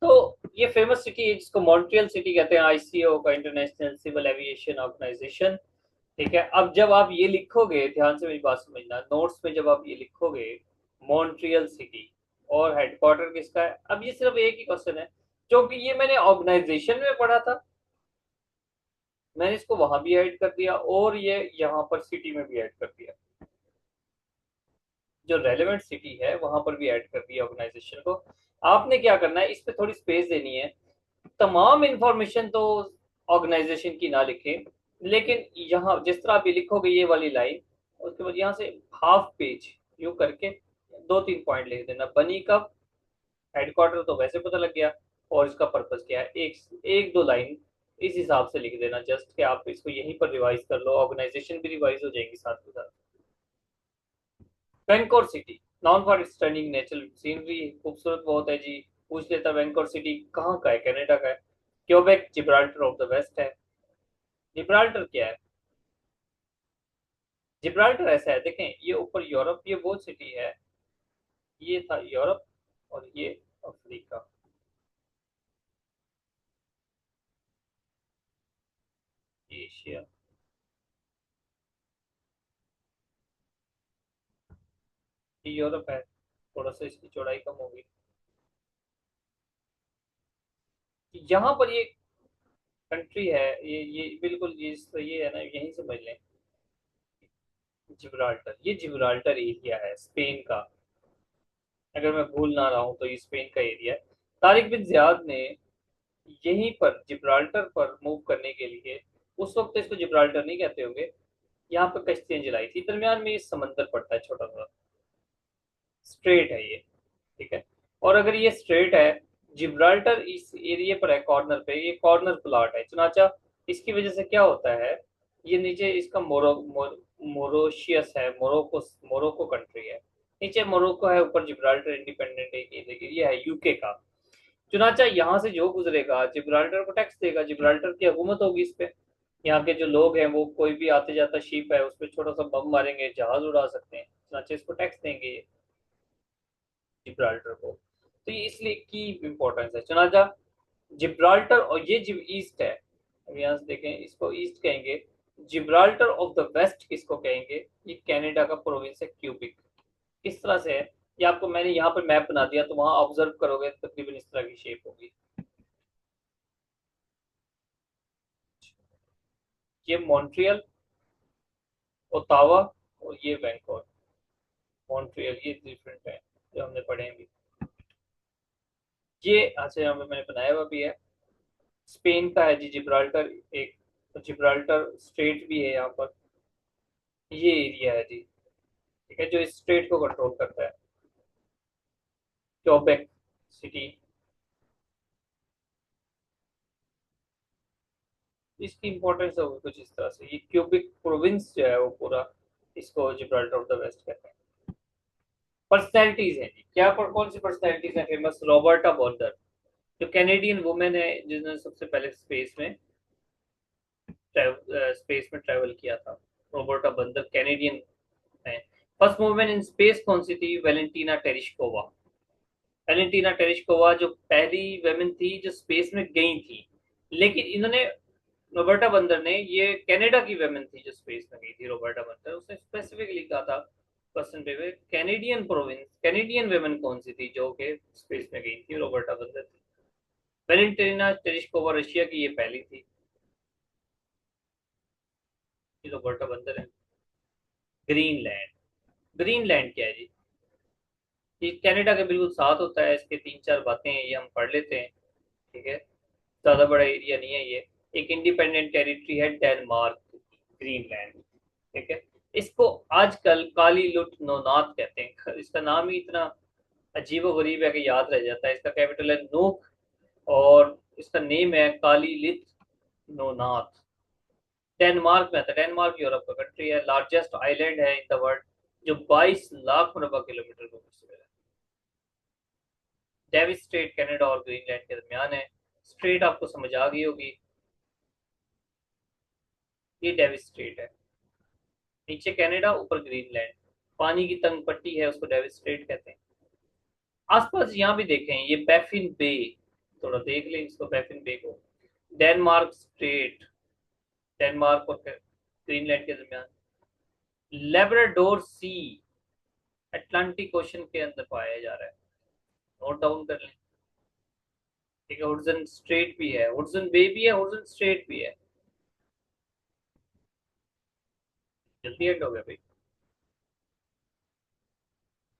तो ये famous city है जिसको मॉन्ट्रियल सिटी कहते हैं, आईसीओ का, इंटरनेशनल सिविल एविएशन ऑर्गेनाइजेशन। ठीक है, अब जब आप ये लिखोगे, ध्यान से मेरी बात समझना, नोट्स में जब आप ये लिखोगे मॉन्ट्रियल सिटी और हेडक्वार्टर किसका है, अब ये सिर्फ एक ही क्वेश्चन है, क्योंकि ये मैंने ऑर्गेनाइजेशन में पढ़ा था, मैंने इसको वहां भी ऐड कर दिया और ये यहाँ पर सिटी में भी ऐड कर दिया, जो रेलेवेंट सिटी है वहां पर भी ऐड कर दिया ऑर्गेनाइजेशन को। आपने क्या करना है, इस पे थोड़ी स्पेस देनी है, तमाम इंफॉर्मेशन तो ऑर्गेनाइजेशन की ना लिखें, लेकिन यहाँ जिस तरह आप ये लिखोगे ये वाली लाइन, उसके बाद यहाँ से हाफ पेज यू करके दो तीन पॉइंट लिख देना, बनी कब, हेडक्वार्टर तो वैसे पता लग गया, और इसका पर्पस क्या है, एक एक दो लाइन इस हिसाब से लिख देना, जस्ट कि आप इसको यहीं पर रिवाइज कर लो, ऑर्गेनाइजेशन भी रिवाइज हो जाएंगी साथ के साथ। Vancouver city, known for its stunning natural scenery, खूबसूरत बहुत है जी। पूछ लेता वैंकोर सिटी कहाँ का है, कनाडा का है। Quebec Gibraltar of the west है। जिब्राल्टर क्या है, जिब्राल्टर ऐसा है, देखें ये ऊपर यूरोप, ये वो सिटी है, ये था यूरोप और ये अफ्रीका, एशिया, ये यूरोप है, थोड़ा सा इसकी चौड़ाई कम होगी। यहाँ पर ये कंट्री है, ये बिल्कुल ये है ना, यहीं समझ लें, जिब्राल्टर, ये जिब्राल्टर एरिया है स्पेन का, अगर मैं भूल ना रहा हूँ तो ये स्पेन का एरिया है। तारिक बिन जियाद ने यहीं पर जिब्राल्टर पर मूव करने के लिए, उस वक्त तो इसको जिब्राल्टर नहीं कहते होंगे, यहाँ पर कश्तियां जलाई थी, दरमियान में ये समंदर पड़ता है छोटा सा, स्ट्रेट है ये। ठीक है, और अगर ये स्ट्रेट है, जिब्राल्टर इस एरिया पर है कॉर्नर पे, ये कॉर्नर प्लॉट है चुनाचा, इसकी वजह से क्या होता है, ये नीचे इसका मोरोशियस है, मोरोको कंट्री है, नीचे मोरोको है, ऊपर जिब्राल्टर इंडिपेंडेंट एरिया है यूके का। चुनाचा यहाँ से जो गुजरेगा जिब्राल्टर को टैक्स देगा, जिब्राल्टर की हुकूमत होगी इस पे, यहाँ के जो लोग हैं वो कोई भी आते जाता शिप है उस पर छोटा सा बम मारेंगे, जहाज उड़ा सकते हैं, चुनाचे इसको टैक्स देंगे जिब्राल्टर को। तो ये इसलिए की इंपॉर्टेंस है चुनाचा, जिब्राल्टर, और ये जिब ईस्ट है, अब यहाँ से देखें इसको ईस्ट कहेंगे, जिब्राल्टर ऑफ द वेस्ट किसको कहेंगे, ये कनाडा का प्रोविंस है क्यूबिक, इस तरह से है। ये आपको मैंने यहाँ पर मैप बना दिया, तो वहां ऑब्जर्व करोगे तकरीबन इस तरह की शेप होगी। ये मॉन्ट्रियल, ओटावा और ये वैंकूवर, मॉन्ट्रियल ये डिफरेंट है जो हमने पढ़े हैं अभी। ये अच्छा यहाँ पे मैंने बनाया हुआ भी है, स्पेन का है जी जिब्राल्टर, एक तो जिब्राल्टर स्ट्रेट भी है यहाँ पर, ये एरिया है जी। ठीक है, जो इस स्ट्रेट को कंट्रोल करता है, क्यूबेक सिटी, इसकी इंपॉर्टेंस होगी कुछ इस तरह से, ये क्यूबिक प्रोविंस जो है वो पूरा, इसको जिब्राल्टर ऑफ द वेस्ट कहते हैं। पर्सनैलिटीज है जी, क्या पर कौन सी पर्सनैलिटीज है फेमस, रॉबर्टा बॉर्डर, जो कैनेडियन वुमेन है जिसने सबसे पहले स्पेस में ट्रेवल किया था, रॉबर्टा बंदर कैनेडियन है। फर्स्ट वुमेन इन स्पेस कौन सी थी, वेलेंटीना टेरिश्कोवा, वेलेंटीना टेरिश्कोवा जो पहली वेमेन थी जो स्पेस में गई थी, लेकिन इन्होंने, रॉबर्टा बंदर ने, ये कनाडा की वेमेन थी जो स्पेस में गई थी, रॉबर्टा बंदर, उसने स्पेसिफिकली कहा था क्वेश्चन पे, कैनेडियन प्रोविंस, कैनेडियन वेमेन कौन सी थी जो कि स्पेस में गई थी, रॉबर्टा बंदर थी। वेलेंटीना टेरिश्कोवा रशिया की ये पहली थी, ये रॉबर्टा बंदर है। ग्रीनलैंड, ग्रीनलैंड क्या है जी, ये कनाडा के बिल्कुल साथ होता है, इसके तीन चार बातें हैं ये हम पढ़ लेते हैं। ठीक है, ज्यादा बड़ा एरिया नहीं है ये, एक इंडिपेंडेंट टेरिटरी है डेनमार्क, ग्रीनलैंड। ठीक है, इसको आजकल काली लुट नोनाथ कहते हैं, इसका नाम ही इतना अजीब गरीब है कि याद रह जाता है, इसका कैपिटल है नूक, और इसका नेम है काली लित नोनाथ, डेनमार्क में आता है, डेनमार्क यूरोप का कंट्री है, लार्जेस्ट आइलैंड है इन द वर्ल्ड, जो 22 लाख मुरबा किलोमीटर को मुश्किल है। डेविस स्ट्रेट कनाडा और ग्रीनलैंड के दरमियान है, स्ट्रेट आपको समझ आ गई होगी, ये डेविस स्ट्रेट है, नीचे कनाडा ऊपर ग्रीनलैंड, पानी की तंग पट्टी है उसको डेविस स्ट्रेट कहते हैं। आसपास यहाँ भी देखें, ये बैफिन बे, थोड़ा देख लें इसको, बैफिन बे को। डेनमार्क स्ट्रेट, डेनमार्क और ग्रीनलैंड के दरमियान। लेब्राडोर सी अटलांटिक ओशन के अंदर पाया जा रहा है, नोट डाउन कर लें। ठीक है, हुडसन स्ट्रेट भी है, हुडसन बे भी है, हुडसन स्ट्रेट भी है। जल्दी एंड हो गया भाई।